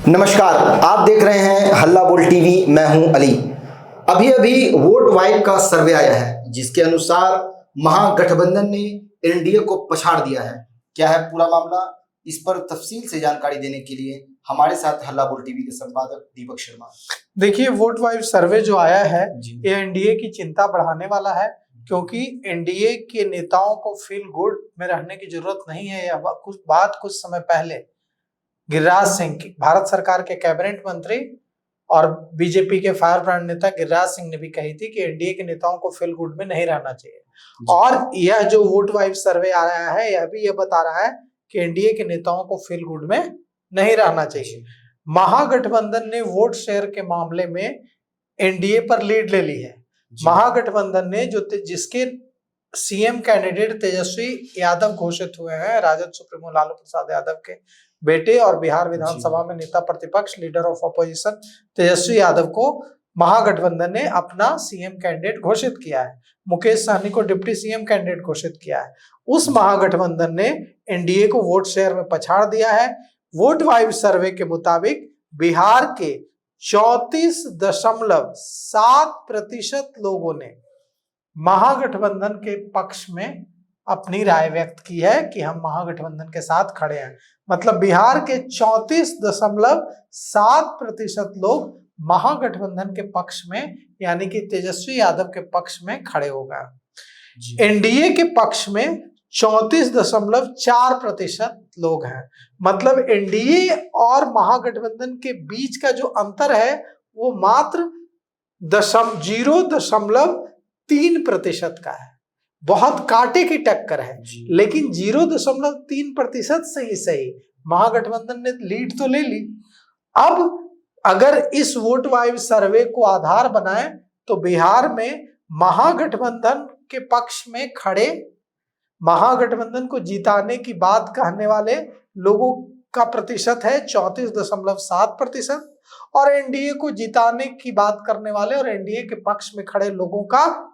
नमस्कार, आप देख रहे हैं हल्ला बोल टीवी। मैं हूं अली। अभी अभी वोट वाइब का सर्वे आया है जिसके अनुसार महागठबंधन ने एनडीए को पछाड़ दिया है। क्या है पूरा मामला, इस पर तफसील से जानकारी देने के लिए हमारे साथ हल्ला बोल टीवी के संपादक दीपक शर्मा। देखिए, वोट वाइब सर्वे जो आया है ये एनडीए की चिंता बढ़ाने वाला है, क्योंकि एनडीए के नेताओं को फील गुड में रहने की जरूरत नहीं है। यह कुछ समय पहले गिरिराज सिंह, भारत सरकार के कैबिनेट मंत्री और बीजेपी के फायर ब्रांड नेता गिरिराज सिंह ने भी कही थी कि एनडीए के नेताओं को फील गुड में नहीं रहना चाहिए। और यह जो वोट वाइब सर्वे आ रहा है यह भी बता रहा है कि एनडीए के नेताओं को फील गुड में नहीं रहना चाहिए। महागठबंधन ने वोट शेयर के मामले में एनडीए पर लीड ले ली है। महागठबंधन ने जिसके सीएम कैंडिडेट तेजस्वी यादव घोषित हुए हैं, राजद सुप्रीमो लालू प्रसाद यादव के बेटे और बिहार विधानसभा में नेता प्रतिपक्ष leader of opposition Tejashwi Yadav को महागठबंधन ने अपना सीएम कैंडिडेट घोषित किया है। मुकेश सहनी को डिप्टी सीएम कैंडिडेट घोषित किया है। उस महागठबंधन ने एनडीए को वोट शेयर में पछाड़ दिया है। वोट वाइब सर्वे के मुताबिक बिहार के 34.7% लोगों ने महागठबंधन के पक्ष में अपनी राय व्यक्त की है कि हम महागठबंधन के साथ खड़े हैं। मतलब बिहार के 34.7% लोग महागठबंधन के पक्ष में, यानी कि तेजस्वी यादव के पक्ष में खड़े हो गए। एनडीए के पक्ष में 34.4% लोग हैं। मतलब एनडीए और महागठबंधन के बीच का जो अंतर है वो मात्र 0.3% का है। बहुत कांटे की टक्कर है, लेकिन 0.3% सही महागठबंधन ने लीड तो ले ली। अब अगर इस वोट वाइब सर्वे को आधार बनाए तो बिहार में महागठबंधन के पक्ष में खड़े, महागठबंधन को जिताने की बात कहने वाले लोगों का प्रतिशत है 34.7% और एनडीए को जिताने की बात करने वाले और एनडीए के पक्ष में खड़े लोगों का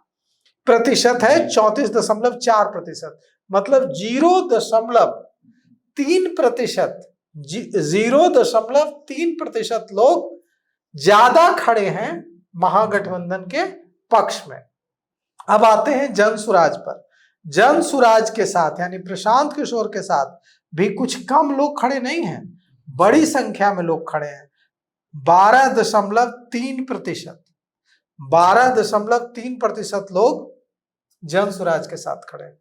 प्रतिशत है 34.4%। मतलब 0.3% लोग ज्यादा खड़े हैं महागठबंधन के पक्ष में। अब आते हैं जनसुराज पर। जनसुराज के साथ यानी प्रशांत किशोर के साथ भी कुछ कम लोग खड़े नहीं हैं, बड़ी संख्या में लोग खड़े हैं। 12.3% लोग जनसुराज के साथ खड़े हैं,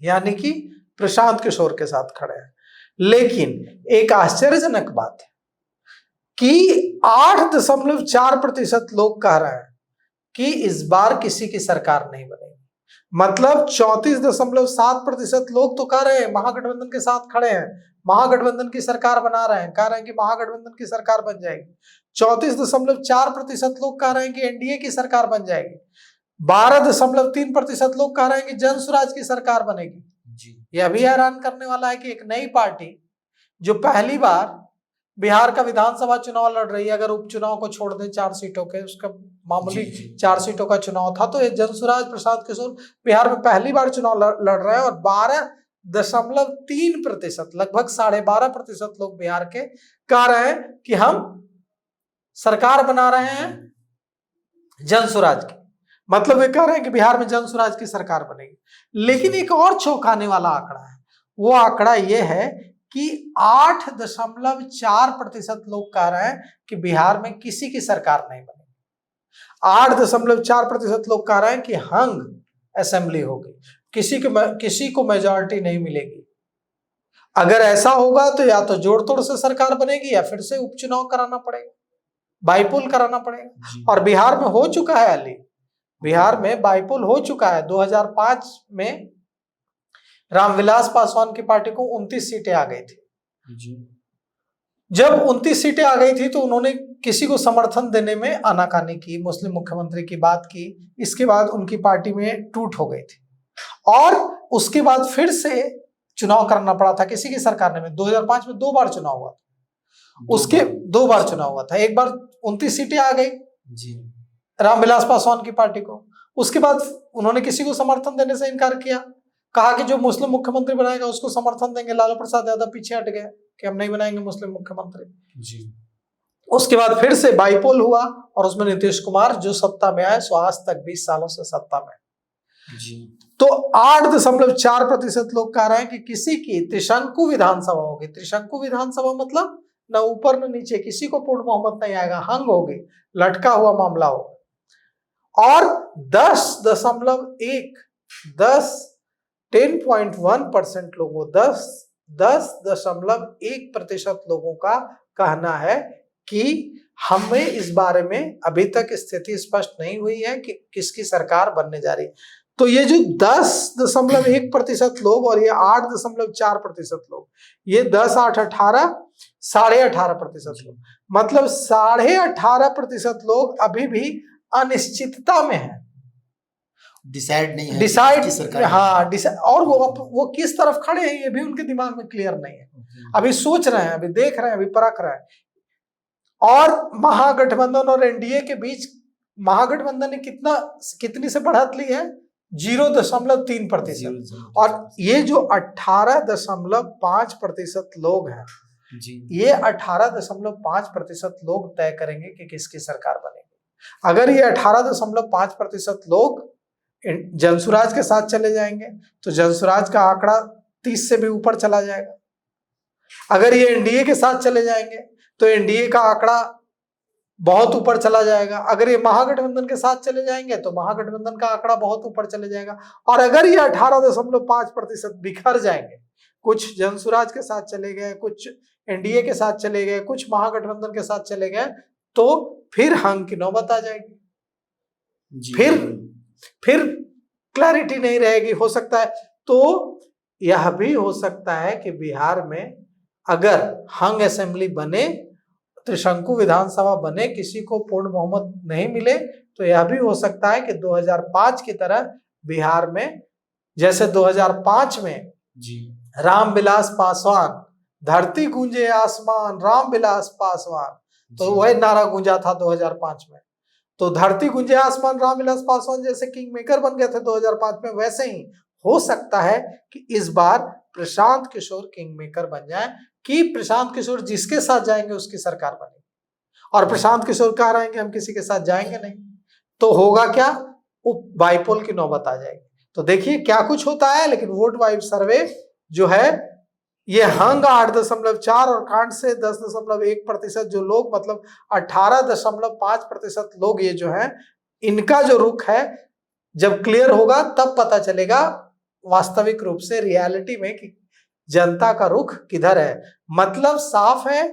यानी कि प्रशांत किशोर के साथ खड़े हैं। लेकिन एक आश्चर्यजनक बात है कि 8.4% लोग कह रहे हैं कि इस बार किसी की सरकार नहीं बनेगी। मतलब 34.7% लोग तो कह रहे हैं महागठबंधन के साथ खड़े हैं, महागठबंधन की सरकार बना रहे हैं, कह रहे हैं कि महागठबंधन की सरकार बन जाएगी। 34.4% लोग कह रहे हैं कि एनडीए की सरकार बन जाएगी। 12.3% लोग कह रहे हैं कि जनसुराज की सरकार बनेगी। यह भी हैरान करने वाला है कि एक नई पार्टी जो पहली बार बिहार का विधानसभा चुनाव लड़ रही है, अगर उपचुनाव को छोड़ दें 4 सीटों के, उसका मामूली 4 सीटों का चुनाव था, तो ये जनसुराज प्रशांत किशोर बिहार में पहली बार चुनाव लड़ रहे हैं और 12.3%, लगभग 12.5% लोग बिहार के कह रहे हैं कि हम सरकार बना रहे हैं जनसुराज की। मतलब वे कह रहे हैं कि बिहार में जनसुराज की सरकार बनेगी। लेकिन एक और चौंकाने वाला आंकड़ा है, वो आंकड़ा ये है कि 8.4% लोग कह रहे हैं कि बिहार में किसी की सरकार नहीं बनेगी। 8.4% लोग कह रहे हैं कि हंग असेंबली होगी, किसी को मेजॉरिटी नहीं मिलेगी। अगर ऐसा होगा तो या तो जोड़ तोड़ से सरकार बनेगी या फिर से उपचुनाव कराना पड़ेगा, बाईपोल कराना पड़ेगा। और बिहार में हो चुका है अली, बिहार में बाईपोल हो चुका है। 2005 में रामविलास पासवान की पार्टी को 29 सीटें आ गई थी। जब 29 सीटें आ गई थी तो उन्होंने किसी को समर्थन देने में आनाकानी की, मुस्लिम मुख्यमंत्री की बात की। इसके बाद उनकी पार्टी में टूट हो गई थी और उसके बाद फिर से चुनाव करना पड़ा था किसी की सरकार ने। 2005 में 2 बार चुनाव हुआ था, उसके 2 बार चुनाव हुआ था। एक बार 29 सीटें आ गई रामविलास पासवान की पार्टी को, उसके बाद उन्होंने किसी को समर्थन देने से इनकार किया, कहा कि जो मुस्लिम मुख्यमंत्री बनाएगा उसको समर्थन देंगे। लालू प्रसाद यादव पीछे हट गए। कि हम नहीं बनाएंगे मुस्लिम मुख्यमंत्री। जी। उसके बाद फिर से बाईपोल हुआ और उसमें नीतीश कुमार जो सत्ता में आए, सो आज तक 20 सालों से सत्ता में। जी। तो 8.4% लोग कह रहे हैं कि किसी की त्रिशंकु विधानसभा होगी। त्रिशंकु विधानसभा मतलब न ऊपर न नीचे, किसी को पूर्ण बहुमत नहीं आएगा, हंग होगी, लटका हुआ मामला होगा। और 10.1% लोगों 10.1% लोगों का कहना है कि हमें इस बारे में अभी तक स्थिति स्पष्ट नहीं हुई है कि किसकी सरकार बनने जा रही है। तो ये जो 10.1% लोग और ये 8.4% लोग, ये 10, 8, 18, 18.5% लोग, मतलब 18.5% लोग अभी भी अनिश्चितता में है, डिसाइड नहीं है, डिसाइड, सरकार। हाँ डिसाइड, और वो किस तरफ खड़े हैं ये भी उनके दिमाग में क्लियर नहीं है। अभी सोच रहे हैं, अभी देख रहे हैं, अभी परख रहे हैं। और महागठबंधन और एनडीए के बीच महागठबंधन ने कितनी से बढ़त ली है? 0.3%। और ये जो 18.5% लोग हैं जी, ये 18.5% लोग तय करेंगे कि किसकी सरकार बनेगी। अगर ये 18.5% लोग जनसुराज के साथ चले जाएंगे तो जनसुराज का आंकड़ा 30 से भी ऊपर चला जाएगा। अगर ये एनडीए के साथ चले जाएंगे तो एनडीए का आंकड़ा बहुत ऊपर चला जाएगा। अगर ये महागठबंधन के साथ चले जाएंगे तो महागठबंधन का आंकड़ा बहुत ऊपर चले जाएगा। और अगर ये 18.5% बिखर जाएंगे, कुछ जनसुराज के साथ चले गए, कुछ एनडीए के साथ चले गए, कुछ महागठबंधन के साथ चले गए, तो फिर हंग की नौबत आ जाएगी। फिर क्लैरिटी नहीं रहेगी। हो सकता है, तो यह भी हो सकता है कि बिहार में अगर हंग असेंबली बने, त्रिशंकु विधानसभा बने, किसी को पूर्ण बहुमत नहीं मिले, तो यह भी हो सकता है कि 2005 की तरह बिहार में, जैसे 2005 में जी, रामविलास पासवान, धरती गूंजे आसमान रामविलास पासवान, तो वह नारा गूंजा था 2005 में। तो धरती गूंजे आसमान रामविलास पासवान जैसे किंग मेकर बन गए थे 2005 में, वैसे ही हो सकता है कि इस बार प्रशांत किशोर किंग मेकर बन जाए, कि प्रशांत किशोर जिसके साथ जाएंगे उसकी सरकार बनेगी। और प्रशांत किशोर कह रहे हैं कि हम किसी के साथ जाएंगे नहीं, तो होगा क्या? बाईपोल की नौबत आ जाएगी। तो देखिए क्या कुछ होता है। लेकिन वोट वाइब सर्वे जो है ये हंग 8.4 और कांड से 10.1% जो लोग, मतलब 18.5% लोग ये जो है, इनका जो रुख है, जब क्लियर होगा तब पता चलेगा वास्तविक रूप से रियलिटी में कि जनता का रुख किधर है। मतलब साफ है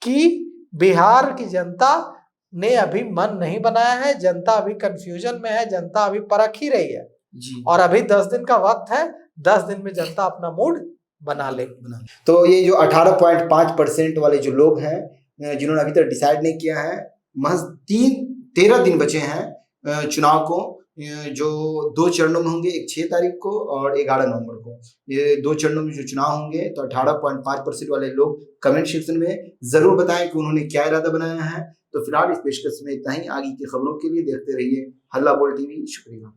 कि बिहार की जनता ने अभी मन नहीं बनाया है, जनता अभी कंफ्यूजन में है, जनता अभी परख ही रही है जी। और अभी 10 दिन का वक्त है, 10 दिन में जनता अपना मूड बना ले। तो ये जो 18.5% वाले जो लोग हैं जिन्होंने अभी तक डिसाइड नहीं किया है, महज 13 दिन बचे हैं चुनाव को, जो 2 चरणों में होंगे, एक 6 तारीख को और 11 नवंबर को। ये 2 चरणों में जो चुनाव होंगे, तो 18.5% वाले लोग कमेंट सेक्शन में जरूर बताएं कि उन्होंने क्या इरादा बनाया है। तो फिलहाल इस पेशकश में इतना ही। आगे की खबरों के लिए देखते रहिए हल्ला बोल टीवी। शुक्रिया।